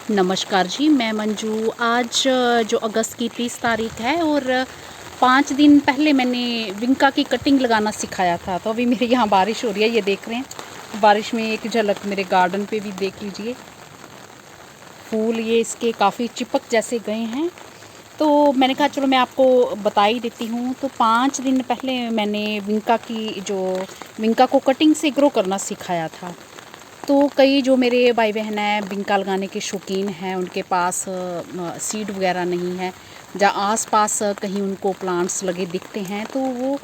नमस्कार जी, मैं मंजू। आज जो अगस्त की 30 तारीख है और 5 दिन पहले मैंने विंका की कटिंग लगाना सिखाया था। तो अभी मेरे यहाँ बारिश हो रही है, ये देख रहे हैं। बारिश में एक झलक मेरे गार्डन पे भी देख लीजिए। फूल ये इसके काफ़ी चिपक जैसे गए हैं। तो मैंने कहा चलो मैं आपको बता ही देती हूँ। तो 5 दिन पहले मैंने विंका को कटिंग से ग्रो करना सिखाया था। तो कई जो मेरे भाई बहन हैं विंका लगाने के शौकीन हैं, उनके पास सीड वगैरह नहीं है, जहाँ आस-पास कहीं उनको प्लांट्स लगे दिखते हैं, तो वो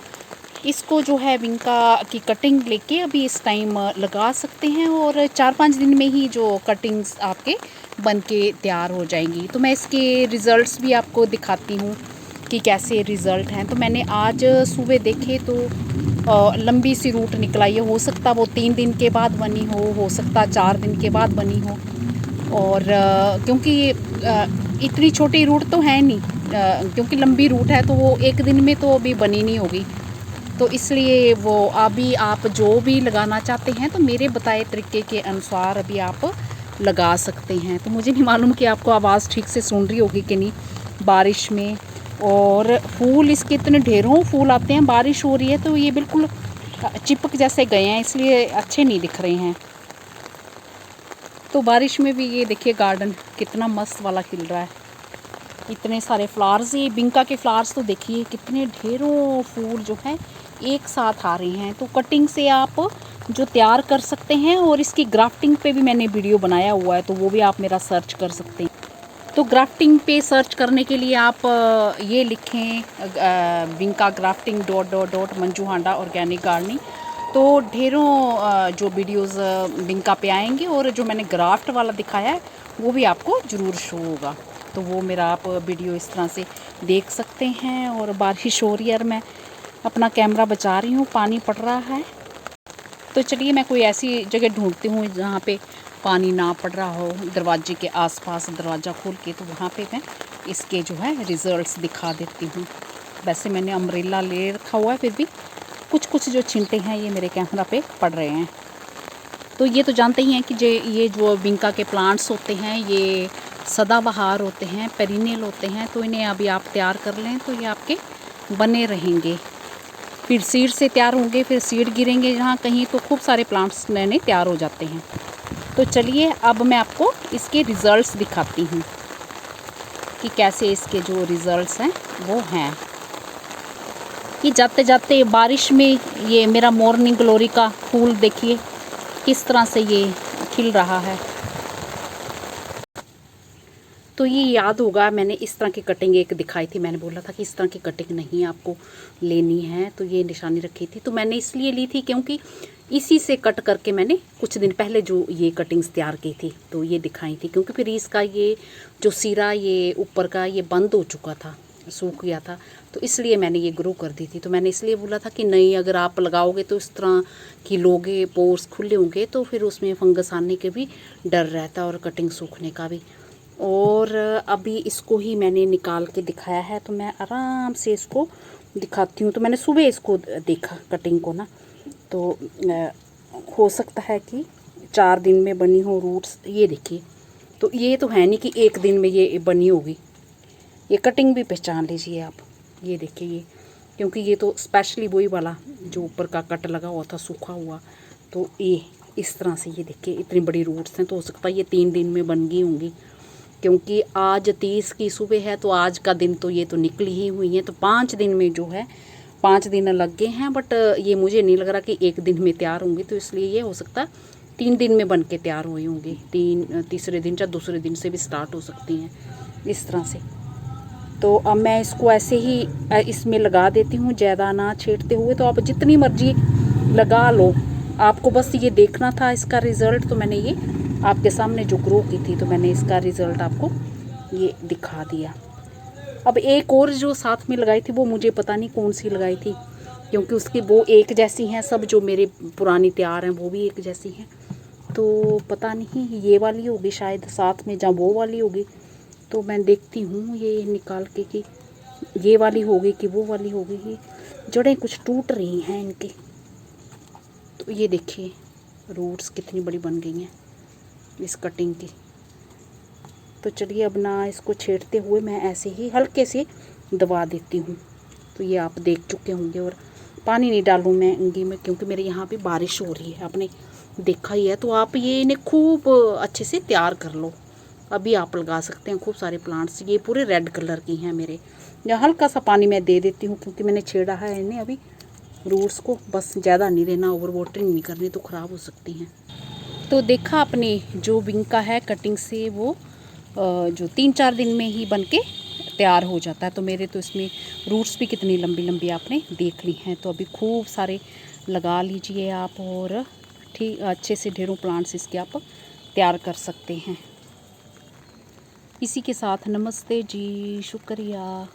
इसको जो है विंका की कटिंग लेके अभी इस टाइम लगा सकते हैं और 4-5 दिन में ही जो कटिंग्स आपके बन के तैयार हो जाएंगी। तो मैं इसके रिज़ल्ट्स भी आपको दिखाती हूँ कि कैसे रिज़ल्ट हैं। तो मैंने आज सुबह देखे तो लंबी सी रूट निकला। ये हो सकता वो 3 दिन के बाद बनी हो सकता 4 दिन के बाद बनी हो। और क्योंकि इतनी छोटी रूट तो है नहीं, क्योंकि लंबी रूट है तो वो एक दिन में तो अभी बनी नहीं होगी। तो इसलिए वो अभी आप जो भी लगाना चाहते हैं तो मेरे बताए तरीके के अनुसार अभी आप लगा सकते हैं। तो मुझे नहीं मालूम कि आपको आवाज़ ठीक से सुन रही होगी कि नहीं बारिश में। और फूल इसके इतने ढेरों फूल आते हैं, बारिश हो रही है तो ये बिल्कुल चिपक जैसे गए हैं, इसलिए अच्छे नहीं दिख रहे हैं। तो बारिश में भी ये देखिए गार्डन कितना मस्त वाला खिल रहा है। इतने सारे फ्लावर्स, ये विंका के फ्लावर्स तो देखिए कितने ढेरों फूल जो हैं एक साथ आ रहे हैं। तो कटिंग से आप जो तैयार कर सकते हैं और इसकी ग्राफ्टिंग पे भी मैंने वीडियो बनाया हुआ है, तो वो भी आप मेरा सर्च कर सकते हैं। तो ग्राफ्टिंग पे सर्च करने के लिए आप ये लिखें विंका ग्राफ्टिंग डॉट मंजू हांडा ऑर्गेनिक गार्डनिंग। तो ढेरों जो वीडियोस विंका पे आएंगे और जो मैंने ग्राफ्ट वाला दिखाया है वो भी आपको ज़रूर शो होगा। तो वो मेरा आप वीडियो इस तरह से देख सकते हैं। और बारिश हो रही है और मैं अपना कैमरा बचा रही हूँ, पानी पड़ रहा है। तो चलिए मैं कोई ऐसी जगह ढूंढती हूँ जहाँ पे पानी ना पड़ रहा हो, दरवाजे के आसपास दरवाज़ा खोल के, तो वहाँ पे मैं इसके जो है रिज़ल्ट्स दिखा देती हूँ। वैसे मैंने अम्ब्रेला ले रखा हुआ है, फिर भी कुछ कुछ जो छींटे हैं ये मेरे कैमरा पे पड़ रहे हैं। तो ये तो जानते ही हैं कि ये जो विंका के प्लांट्स होते हैं ये सदाबहार होते हैं, पेरिनियल होते हैं। तो इन्हें अभी आप तैयार कर लें तो ये आपके बने रहेंगे। फिर सीड से तैयार होंगे, फिर सीड गिरेंगे जहाँ कहीं, तो खूब सारे प्लांट्स नए नए तैयार हो जाते हैं। तो चलिए अब मैं आपको इसके रिज़ल्ट्स दिखाती हूँ कि कैसे इसके जो रिज़ल्ट्स हैं वो हैं। कि जाते जाते बारिश में ये मेरा मॉर्निंग ग्लोरी का फूल देखिए किस तरह से ये खिल रहा है। तो ये याद होगा मैंने इस तरह की कटिंग एक दिखाई थी, मैंने बोला था कि इस तरह की कटिंग नहीं आपको लेनी है, तो ये निशानी रखी थी। तो मैंने इसलिए ली थी क्योंकि इसी से कट करके मैंने कुछ दिन पहले जो ये कटिंग्स तैयार की थी तो ये दिखाई थी। क्योंकि फिर इसका ये जो सिरा ये ऊपर का ये बंद हो चुका था, सूख गया था, तो इसलिए मैंने ये ग्रो कर दी थी। तो मैंने इसलिए बोला था कि नहीं, अगर आप लगाओगे तो इस तरह की लोगे, पोर्स खुले होंगे तो फिर उसमें फंगस आने के भी डर रहता है और कटिंग सूखने का भी। और अभी इसको ही मैंने निकाल के दिखाया है, तो मैं आराम से इसको दिखाती हूँ। तो मैंने सुबह इसको देखा कटिंग को ना, तो हो सकता है कि 4 दिन में बनी हो रूट्स। ये देखिए, तो ये तो है नहीं कि एक दिन में ये बनी होगी। ये कटिंग भी पहचान लीजिए आप, ये देखिए ये, क्योंकि ये तो स्पेशली वही वाला जो ऊपर का कट लगा हुआ था सूखा हुआ। तो ये इस तरह से ये देखिए इतनी बड़ी रूट्स हैं, तो हो सकता है ये 3 दिन में बन गई होंगी। क्योंकि आज 30 की सुबह है तो आज का दिन तो ये तो निकली ही हुई है। तो 5 दिन में जो है 5 दिन लग गए हैं, बट ये मुझे नहीं लग रहा कि एक दिन में तैयार होंगी। तो इसलिए ये हो सकता है 3 दिन में बन के तैयार हुई होंगी। तीसरे दिन या दूसरे दिन से भी स्टार्ट हो सकती हैं इस तरह से। तो अब मैं इसको ऐसे ही इसमें लगा देती हूँ, ज़्यादा ना छेड़ते हुए। तो आप जितनी मर्जी लगा लो, आपको बस ये देखना था इसका रिज़ल्ट। तो मैंने ये आपके सामने जो ग्रो की थी तो मैंने इसका रिज़ल्ट आपको ये दिखा दिया। अब एक और जो साथ में लगाई थी वो मुझे पता नहीं कौन सी लगाई थी, क्योंकि उसकी वो एक जैसी हैं सब, जो मेरे पुरानी तैयार हैं वो भी एक जैसी हैं। तो पता नहीं ये वाली होगी शायद साथ में, जहाँ वो वाली होगी। तो मैं देखती हूँ ये निकाल के कि ये वाली होगी कि वो वाली होगी। ये जड़ें कुछ टूट रही हैं इनकी। तो ये देखिए रूट्स कितनी बड़ी बन गई हैं इस कटिंग की। तो चलिए अब ना इसको छेड़ते हुए मैं ऐसे ही हल्के से दबा देती हूँ। तो ये आप देख चुके होंगे, और पानी नहीं डालूँ मैं अंगी में क्योंकि मेरे यहाँ पे बारिश हो रही है, आपने देखा ही है। तो आप ये इन्हें खूब अच्छे से तैयार कर लो। अभी आप लगा सकते हैं खूब सारे प्लांट्स, ये पूरे रेड कलर की हैं मेरे। या हल्का सा पानी मैं दे देती हूँ क्योंकि मैंने छेड़ा है इन्हें अभी रूट्स को, बस ज़्यादा नहीं देना, ओवर वाटरिंग नहीं करनी तो ख़राब हो सकती हैं। तो देखा आपने जो विंका है कटिंग से वो जो 3-4 दिन में ही बन के तैयार हो जाता है। तो मेरे तो इसमें रूट्स भी कितनी लंबी लंबी आपने देख ली हैं। तो अभी खूब सारे लगा लीजिए आप, और ठीक अच्छे से ढेरों प्लांट्स इसके आप तैयार कर सकते हैं। इसी के साथ नमस्ते जी, शुक्रिया।